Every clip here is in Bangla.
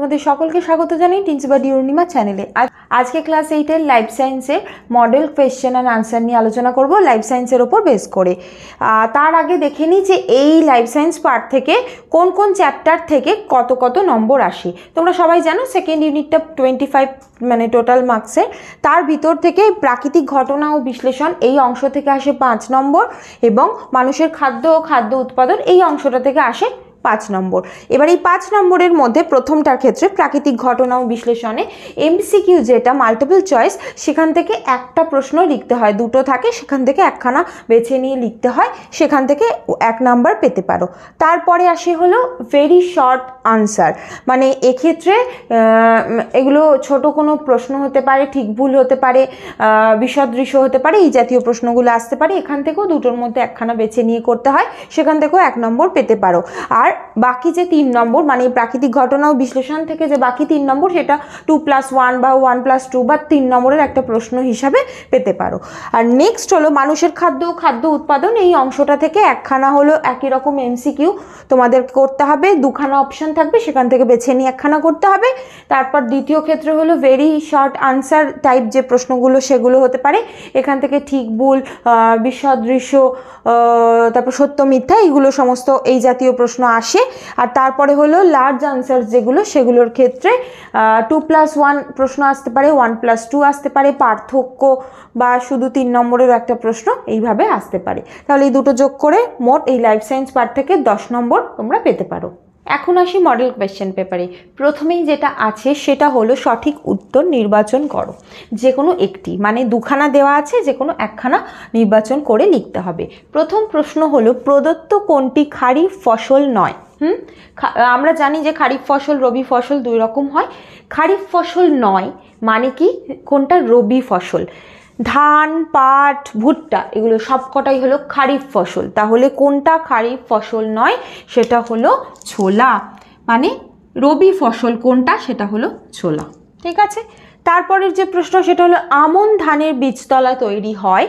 তোমাদের সকলকে স্বাগত জানাই টিনসিবাডি অরুণিমা চ্যানেলে। আজকে ক্লাস 8-এর লাইফ সায়েন্সের মডেল কোয়েশ্চেন অ্যান্ড আনসার নিয়ে আলোচনা করব লাইফ সায়েন্সের ওপর বেস করে। তার আগে দেখে নিই যে এই লাইফ সায়েন্স পার্ট থেকে কোন কোন চ্যাপ্টার থেকে কত কত নম্বর আসে। তোমরা সবাই জানো সেকেন্ড ইউনিটটা 25 মানে টোটাল মার্কসের, তার ভিতর থেকে প্রাকৃতিক ঘটনা ও বিশ্লেষণ এই অংশ থেকে আসে 5 নম্বর এবং মানুষের খাদ্য ও খাদ্য উৎপাদন এই অংশটা থেকে আসে 5 নম্বর। এবার এই 5 নম্বরের মধ্যে প্রথমটার ক্ষেত্রে প্রাকৃতিক ঘটনা ও বিশ্লেষণে এমসিকিউ যেটা মাল্টিপল চয়েস, সেখান থেকে একটা প্রশ্ন লিখতে হয়, দুটো থাকে সেখান থেকে একখানা বেছে নিয়ে লিখতে হয়, সেখান থেকে 1 নাম্বার পেতে পারো। তারপরে আসে হলো ভেরি শর্ট আনসার, মানে এক্ষেত্রে এগুলো ছোট কোনো প্রশ্ন হতে পারে, ঠিক ভুল হতে পারে, বিসদৃশ্য হতে পারে, এই জাতীয় প্রশ্নগুলো আসতে পারে। এখান থেকেও দুটোর মধ্যে একখানা বেছে নিয়ে করতে হয়, সেখান থেকেও 1 নম্বর পেতে পারো। আর বাকি যে 3 নম্বর মানে প্রাকৃতিক ঘটনা ও বিশ্লেষণ থেকে যে বাকি 3 নম্বর, সেটা 2+1 বা 1+2 বা 3 নম্বরের একটা প্রশ্ন হিসাবে পেতে পারো। আর নেক্সট হলো মানুষের খাদ্য ও খাদ্য উৎপাদন, এই অংশটা থেকে একখানা হলো একই রকম এমসিকিউ তোমাদের করতে হবে, দুখানা অপশন থাকবে, সেখান থেকে বেছে নিয়ে একখানা করতে হবে। তারপর দ্বিতীয় ক্ষেত্রে হলো ভেরি শর্ট আনসার টাইপ যে প্রশ্নগুলো সেগুলো হতে পারে, এখান থেকে ঠিক ভুল, বিসদৃশ্য, তারপর সত্য মিথ্যা, এইগুলো সমস্ত এই জাতীয় প্রশ্ন আসে। আর তারপরে হলো লার্জ আনসার যেগুলো, সেগুলোর ক্ষেত্রে 2+1 প্রশ্ন আসতে পারে, 1+2 আসতে পারে, পার্থক্য বা শুধু 3 নম্বরের একটা প্রশ্ন এইভাবে আসতে পারে। তাহলে এই দুটো যোগ করে মোট এই লাইফ সায়েন্স পার্ট থেকে 10 নম্বর তোমরা পেতে পারো। এখন আসি মডেল কোয়েশ্চেন পেপারে। প্রথমেই যেটা আছে সেটা হলো সঠিক উত্তর নির্বাচন করো, যে কোনো একটি, মানে দুখানা দেওয়া আছে, যে কোনো একখানা নির্বাচন করে লিখতে হবে। প্রথম প্রশ্ন হলো প্রদত্ত কোনটি খারিফ ফসল নয়? আমরা জানি যে খারিফ ফসল রবি ফসল 2 রকম হয়। খারিফ ফসল নয় মানে কি, কোনটা রবি ফসল? ধান, পাট, ভুট্টা এগুলো সবকটাই হলো খারিফ ফসল। তাহলে কোনটা খারিফ ফসল নয়? সেটা হলো ছোলা, মানে রবি ফসল কোনটা সেটা হলো ছোলা। ঠিক আছে, তারপরের যে প্রশ্ন সেটা হলো আমন ধানের বীজতলা তৈরি হয়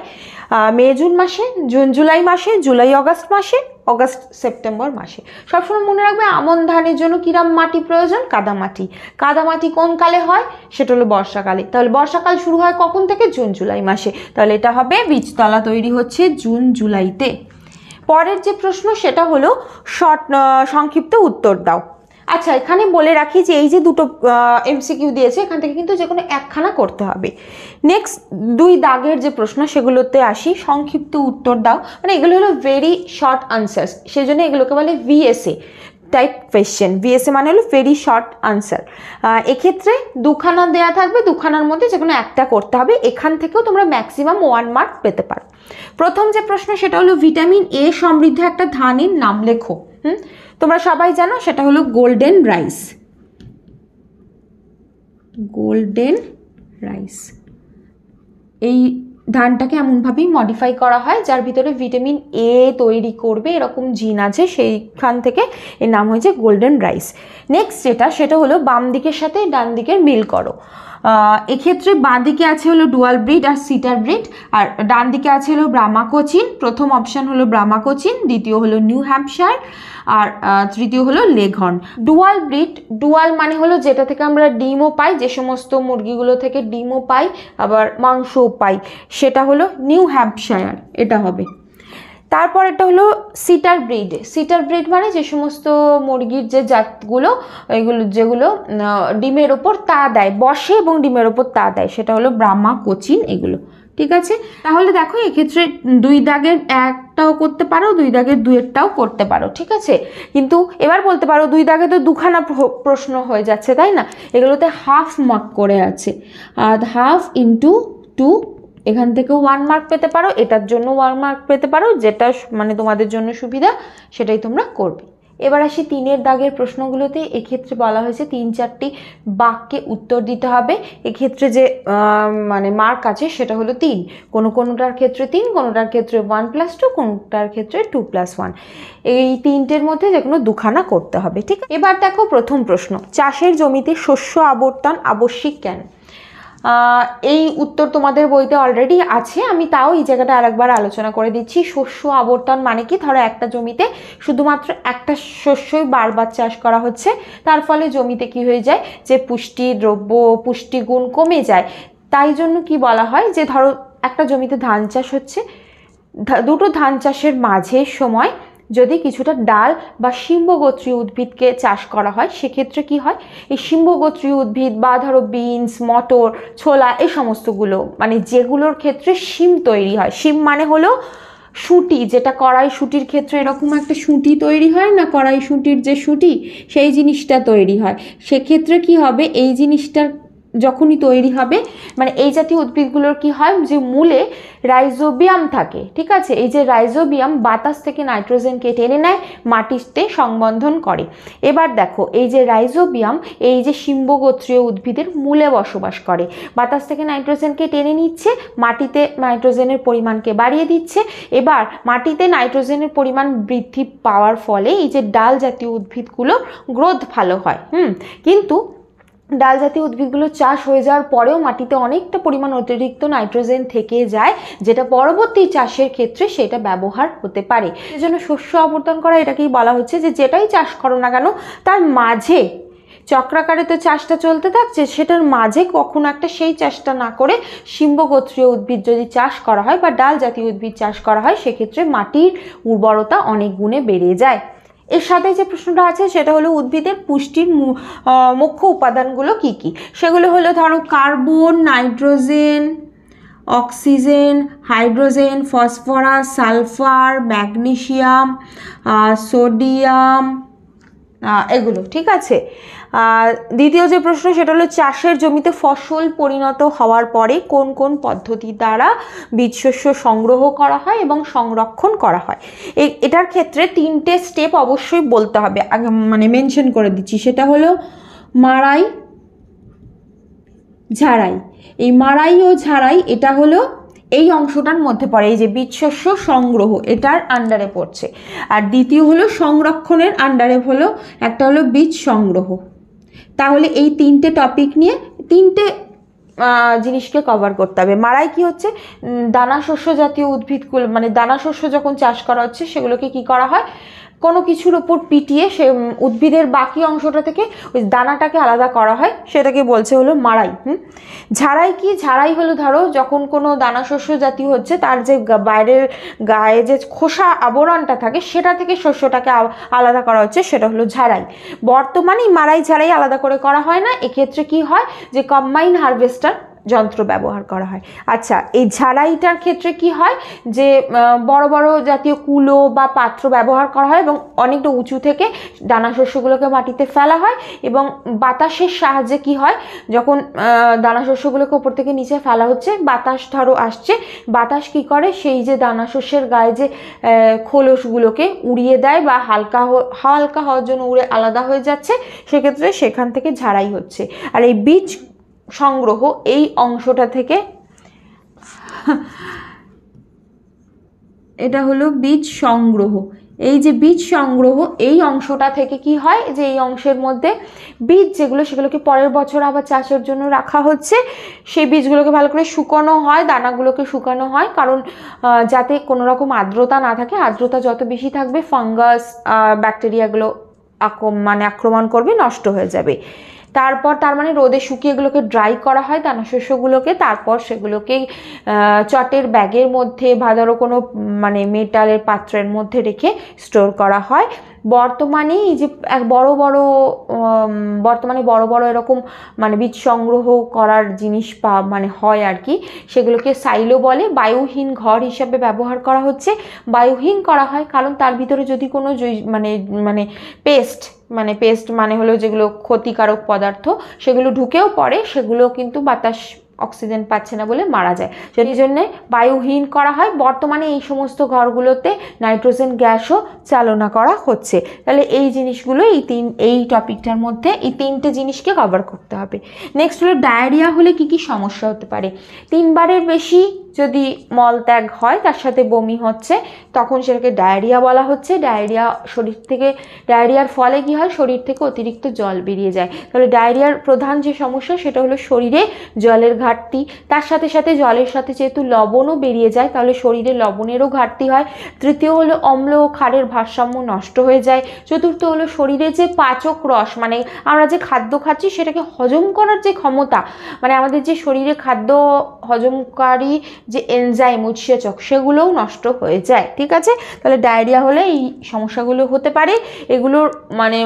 মে জুন মাসে, জুন জুলাই মাসে, জুলাই অগাস্ট মাসে, অগাস্ট সেপ্টেম্বর মাসে। সবসময় মনে রাখবে আমন ধানের জন্য কিরম মাটি প্রয়োজন? কাদামাটি। কাদামাটি কোন কালে হয়? সেটা হলো বর্ষাকালে। তাহলে বর্ষাকাল শুরু হয় কখন থেকে? জুন জুলাই মাসে। তাহলে এটা হবে বীজতলা তৈরি হচ্ছে জুন জুলাইতে। পরের যে প্রশ্ন সেটা হলো সংক্ষিপ্ত উত্তর দাও। আচ্ছা, এখানে বলে রাখি যে এই যে দুটো এমসিকিউ দিয়েছে, এখান থেকে কিন্তু যে কোনো একখানা করতে হবে। নেক্সট 2 দাগের যে প্রশ্ন সেগুলোতে আসি। সংক্ষিপ্ত উত্তর দাও, মানে এগুলো হলো ভেরি শর্ট আনসার্স, সেই জন্য এগুলোকে বলে ভিএসএ টাইপ কোয়েশ্চেন। ভিএসএ মানে হলো ভেরি শর্ট আনসার। এক্ষেত্রে দুখানা দেয়া থাকবে, দুখানার মধ্যে যে কোনো একটা করতে হবে। এখান থেকেও তোমরা ম্যাক্সিমাম 1 মার্ক পেতে পারো। প্রথম যে প্রশ্ন সেটা হলো ভিটামিন এ সমৃদ্ধ একটা ধানের নাম লেখো। তোমরা সবাই জানো সেটা হলো গোল্ডেন রাইস। গোল্ডেন রাইস এই ধানটাকে এমনভাবেই মডিফাই করা হয় যার ভিতরে ভিটামিন এ তৈরি করবে এরকম জিন আছে, সেইখান থেকে এর নাম হয়েছে গোল্ডেন রাইস। নেক্সট যেটা সেটা হলো বাম দিকের সাথে ডান দিকের মিল করো। এক্ষেত্রে বাঁ দিকে আছে হলো ডুয়াল ব্রিড আর সিটার ব্রিড, আর ডান দিকে আছে হলো ব্রাহ্মা কোচিন। প্রথম অপশান হলো ব্রাহ্মা কোচিন, দ্বিতীয় হলো নিউ হ্যাম্পশায়ার, আর তৃতীয় হলো লেঘর্ন। ডুয়াল ব্রিড, ডুয়াল মানে হলো যেটা থেকে আমরা ডিমও পাই, যে সমস্ত মুরগিগুলো থেকে ডিমও পাই আবার মাংসও পাই, সেটা হলো নিউ হ্যাম্পশায়ার, এটা হবে। তারপর এটা হলো সিটার ব্রিড। সিটার ব্রিড মানে যে সমস্ত মুরগির যে জাতগুলো, এগুলো যেগুলো ডিমের ওপর তা দেয়, বসে এবং ডিমের ওপর তা দেয়, সেটা হলো ব্রাহ্মা কোচিন এগুলো। ঠিক আছে, তাহলে দেখো এক্ষেত্রে 2 দাগের একটাও করতে পারো, 2 দাগের 2-এরটাও করতে পারো। ঠিক আছে, কিন্তু এবার বলতে পারো 2 দাগে তো দুখানা প্রশ্ন হয়ে যাচ্ছে, তাই না? এগুলোতে হাফ মার্ক করে আছে, আর হাফ ইন্টু 2, এখান থেকেও 1 মার্ক পেতে পারো, এটার জন্য 1 মার্ক পেতে পারো, যেটা মানে তোমাদের জন্য সুবিধা সেটাই তোমরা করবে। এবার আসি 3-এর দাগের প্রশ্নগুলোতে। এক্ষেত্রে বলা হয়েছে 3-4টি বাক্যে উত্তর দিতে হবে। এক্ষেত্রে যে মানে মার্ক আছে সেটা হলো 3, কোনোটার ক্ষেত্রে 3, কোনোটার ক্ষেত্রে 1+2, কোনোটার ক্ষেত্রে 2+1। এই 3টের মধ্যে যে কোনো দুখানা করতে হবে। ঠিক, এবার দেখো প্রথম প্রশ্ন, চাষের জমিতে শস্য আবর্তন আবশ্যিক কেন? এই উত্তর তোমাদের বইতে অলরেডি আছে, আমি তাও এই জায়গাটা আরেকবার আলোচনা করে দিচ্ছি। শস্য আবর্তন মানে কি, ধরো একটা জমিতে শুধুমাত্র একটা শস্যই বারবার চাষ করা হচ্ছে, তার ফলে জমিতে কি হয়ে যায় যে পুষ্টি দ্রব্য পুষ্টিগুণ কমে যায়। তাই জন্য কি বলা হয় যে ধরো একটা জমিতে ধান চাষ হচ্ছে, দুটো ধান চাষের মাঝে সময় যদি কিছুটা ডাল বা শিম্বগোত্রীয় উদ্ভিদকে চাষ করা হয়, সেক্ষেত্রে কি হয়, এই শিম্বগোত্রীয় উদ্ভিদ বা ধরো বিনস, মটর, ছোলা, এই সমস্তগুলো মানে যেগুলোর ক্ষেত্রে শিম তৈরি হয়। শিম মানে হলো শুঁটি, যেটা কড়াইশুঁটির ক্ষেত্রে এরকম একটা শুঁটি তৈরি হয় না, কড়াইশুঁটির যে শুঁটি, সেই জিনিসটা তৈরি হয়। সেক্ষেত্রে কি হবে, এই জিনিসটার যখনই তৈরি হবে, মানে এই জাতীয় উদ্ভিদগুলোর কি হয় যে মূলে রাইজোবিয়াম থাকে, ঠিক আছে। এই যে রাইজোবিয়াম বাতাস থেকে নাইট্রোজেনকে টেনে নেয়, মাটিতে সংবন্ধন করে। এবার দেখো এই যে রাইজোবিয়াম এই যে শিম্বগোত্রীয় উদ্ভিদের মূলে বসবাস করে, বাতাস থেকে নাইট্রোজেনকে টেনে নিচ্ছে, মাটিতে নাইট্রোজেনের পরিমাণকে বাড়িয়ে দিচ্ছে। এবার মাটিতে নাইট্রোজেনের পরিমাণ বৃদ্ধি পাওয়ার ফলে এই যে ডাল জাতীয় উদ্ভিদগুলো গ্রোথ ভালো হয়। কিন্তু ডাল জাতীয় উদ্ভিদগুলো চাষ হয়ে যাওয়ার পরেও মাটিতে অনেকটা পরিমাণ অতিরিক্ত নাইট্রোজেন থেকে যায়, যেটা পরবর্তী চাষের ক্ষেত্রে সেটা ব্যবহার হতে পারে। সেজন্য শস্য আবর্তন করা এটাকেই বলা হচ্ছে যে যেটাই চাষ করো না কেন তার মাঝে চক্রাকারে তো চাষটা চলতে থাকছে, সেটার মাঝে কখনো একটা সেই চাষটা না করে শিম্বগোত্রীয় উদ্ভিদ যদি চাষ করা হয় বা ডাল জাতীয় উদ্ভিদ চাষ করা হয়, সেক্ষেত্রে মাটির উর্বরতা অনেক গুণে বেড়ে যায়। এর সাথে যে প্রশ্নটা আছে সেটা হলো উদ্ভিদের পুষ্টির মুখ্য উপাদানগুলো কি কি। সেগুলো হলো ধরো carbon, nitrogen, oxygen, hydrogen, phosphorus, sulphur, magnesium, sodium, এগুলো, ঠিক আছে। দ্বিতীয় যে প্রশ্ন সেটা হলো চাষের জমিতে ফসল পরিণত হওয়ার পরে কোন কোন পদ্ধতি দ্বারা বীজশস্য সংগ্রহ করা হয় এবং সংরক্ষণ করা হয়। এটার ক্ষেত্রে 3টে স্টেপ অবশ্যই বলতে হবে, মানে মেনশন করে দিচ্ছি। সেটা হলো মাড়াই, ঝাড়াই। এই মাড়াই ও ঝাড়াই এটা হলো এই অংশটার মধ্যে পড়ে, এই যে বীজশস্য সংগ্রহ এটার আন্ডারে পড়ছে। আর দ্বিতীয় হলো সংরক্ষণের আন্ডারে হলো একটা হলো বীজ সংগ্রহ। তাহলে এই 3টে টপিক নিয়ে 3টে জিনিসকে কভার করতে হবে। মাড়াই কি হচ্ছে, দানা শস্য জাতীয় উদ্ভিদগুলো মানে দানা শস্য যখন চাষ করা হচ্ছে সেগুলোকে কি করা হয়, কোনো কিছুর উপর পিটিয়ে সে উদ্ভিদের বাকি অংশটা থেকে ওই দানাটাকে আলাদা করা হয়, সেটাকে বলছে হলো মাড়াই। ঝাড়াই কি, ঝাড়াই হলো ধরো যখন কোনো দানা শস্য জাতীয় হচ্ছে তার যে বাইরের গায়ে যে খোসা আবরণটা থাকে সেটা থেকে শস্যটাকে আলাদা করা হচ্ছে, সেটা হলো ঝাড়াই। বর্তমানে মাড়াই ঝাড়াই আলাদা করে করা হয় না, এক্ষেত্রে কি হয় যে কম্বাইন হারভেস্টার যন্ত্র ব্যবহার করা হয়। আচ্ছা, এই ঝাড়াইটার ক্ষেত্রে কি হয় যে বড় বড় জাতীয় কুলো বা পাত্র ব্যবহার করা হয় এবং অনেকটা উঁচু থেকে দানা শস্যগুলোকে মাটিতে ফেলা হয় এবং বাতাসের সাহায্যে কি হয়, যখন দানা শস্যগুলোকে ওপর থেকে নিচে ফেলা হচ্ছে, বাতাস ধরো আসছে, বাতাস কি করে সেই যে দানা শস্যের গায়ে যে খোলসগুলোকে উড়িয়ে দেয় বা হালকা হালকা হওয়ার জন্য উড়ে আলাদা হয়ে যাচ্ছে, সেক্ষেত্রে সেখান থেকে ঝাড়াই হচ্ছে। আর এই বীজ সংগ্রহ এই অংশটা থেকে, এটা হলো বীজ সংগ্রহ। এই যে বীজ সংগ্রহ এই অংশটা থেকে কি হয় যে এই অংশের মধ্যে বীজ যেগুলো সেগুলোকে পরের বছর আবার চাষের জন্য রাখা হচ্ছে, সেই বীজগুলোকে ভালো করে শুকানো হয়, দানাগুলোকে শুকানো হয়, কারণ যাতে কোনো রকম আর্দ্রতা না থাকে। আর্দ্রতা যত বেশি থাকবে ফাঙ্গাস ব্যাকটেরিয়াগুলো আক্রমণ করবে, নষ্ট হয়ে যাবে। তারপর তার মানে রোদে শুকিয়ে এগুলোকে ড্রাই করা হয় দানা শস্যগুলোকে, তারপর সেগুলোকে চটের ব্যাগের মধ্যে বা ধরো কোনো মানে মেটালের পাত্রের মধ্যে রেখে স্টোর করা হয়। বর্তমানে এই যে বর্তমানে বড় বড় এরকম মানে বীজ সংগ্রহ করার জিনিস মানে হয় আর কি, সেগুলোকে সাইলো বলে, বায়ুহীন ঘর হিসাবে ব্যবহার করা হচ্ছে। বায়ুহীন করা হয় কারণ তার ভিতরে যদি কোনো পেস্ট মানে হলো যেগুলো ক্ষতিকারক পদার্থ সেগুলো ঢুকেও পড়ে, সেগুলো কিন্তু বাতাস অক্সিজেন পাচ্ছে না বলে মারা যায়, সেই জন্যে বায়ুহীন করা হয়। বর্তমানে এই সমস্ত ঘরগুলোতে নাইট্রোজেন গ্যাসও চালনা করা হচ্ছে। তাহলে এই জিনিসগুলো এই টপিকটার মধ্যে এই 3টে জিনিসকে কভার করতে হবে। নেক্সট হলো ডায়রিয়া হলে কি কি সমস্যা হতে পারে। 3 বারের বেশি যদি মলত্যাগ হয় তার সাথে বমি হচ্ছে তখন সেটাকে ডায়রিয়া বলা হচ্ছে। ডায়রিয়া শরীর থেকে, ডায়রিয়ার ফলে কি হয়, শরীর থেকে অতিরিক্ত জল বেরিয়ে যায়। তাহলে ডায়রিয়ার প্রধান যে সমস্যা সেটা হলো শরীরে জলের ঘাটতি। তার সাথে সাথে জলের সাথে যেহেতু লবণও বেরিয়ে যায় তাহলে শরীরে লবণেরও ঘাটতি হয়। তৃতীয় হলো অম্ল ও ক্ষারের ভারসাম্য নষ্ট হয়ে যায়। চতুর্থ হলো শরীরে যে পাচক রস, মানে আমরা যে খাদ্য খাচ্ছি সেটাকে হজম করার যে ক্ষমতা, মানে আমাদের যে শরীরে খাদ্য হজমকারী যে এনজাইম, উৎসেচক, সেগুলোও নষ্ট হয়ে যায়। ঠিক আছে, তাহলে ডায়রিয়া হলে এই সমস্যাগুলো হতে পারে। এগুলোর মানে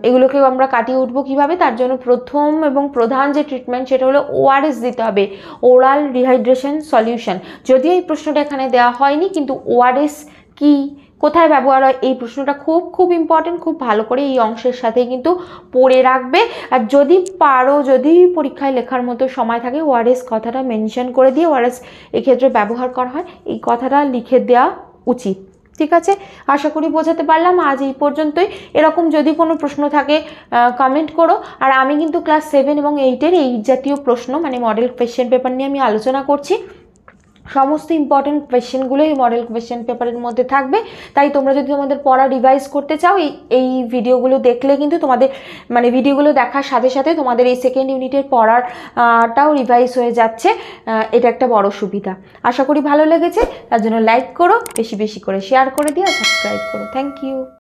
এগুলোকেও আমরা কাটিয়ে উঠবো কীভাবে, তার জন্য প্রথম এবং প্রধান যে ট্রিটমেন্ট সেটা হলো ওআরএস দিতে হবে, ওরাল রিহাইড্রেশন সলিউশন। যদিও এই প্রশ্নটা এখানে দেওয়া হয়নি, কিন্তু ওআরএস কি, কোথায় ব্যবহার হয়, এই প্রশ্নটা খুব খুব ইম্পর্টেন্ট। খুব ভালো করে এই অংশের সাথে কিন্তু পড়ে রাখবে। আর যদি পারো, যদি পরীক্ষায় লেখার মতো সময় থাকে, ওআরএস কথাটা মেনশন করে দিয়ে ওআরএস এক্ষেত্রে ব্যবহার করা হয়, এই কথাটা লিখে দেওয়া উচিত। ঠিক আছে, আশা করি বোঝাতে পারলাম। আজ এই পর্যন্তই। এরকম যদি কোনো প্রশ্ন থাকে কমেন্ট করো। আর আমি কিন্তু ক্লাস 7 এবং 8-এর এই জাতীয় প্রশ্ন, মানে মডেল কোয়েশ্চেন পেপার নিয়ে আমি আলোচনা করছি। সমস্ত ইম্পর্টেন্ট কোয়েশ্চেনগুলো এই মডেল কোয়েশ্চেন পেপারের মধ্যে থাকবে। তাই তোমরা যদি তোমাদের পড়া রিভাইজ করতে চাও, এই ভিডিওগুলো দেখলে কিন্তু তোমাদের, মানে ভিডিওগুলো দেখার সাথে সাথে তোমাদের এই সেকেন্ড ইউনিটের পড়াটাও রিভাইজ হয়ে যাচ্ছে। এটা একটা বড় সুবিধা। আশা করি ভালো লেগেছে। তার জন্য লাইক করো, বেশি বেশি করে শেয়ার করে দিও, সাবস্ক্রাইব করো। Thank you.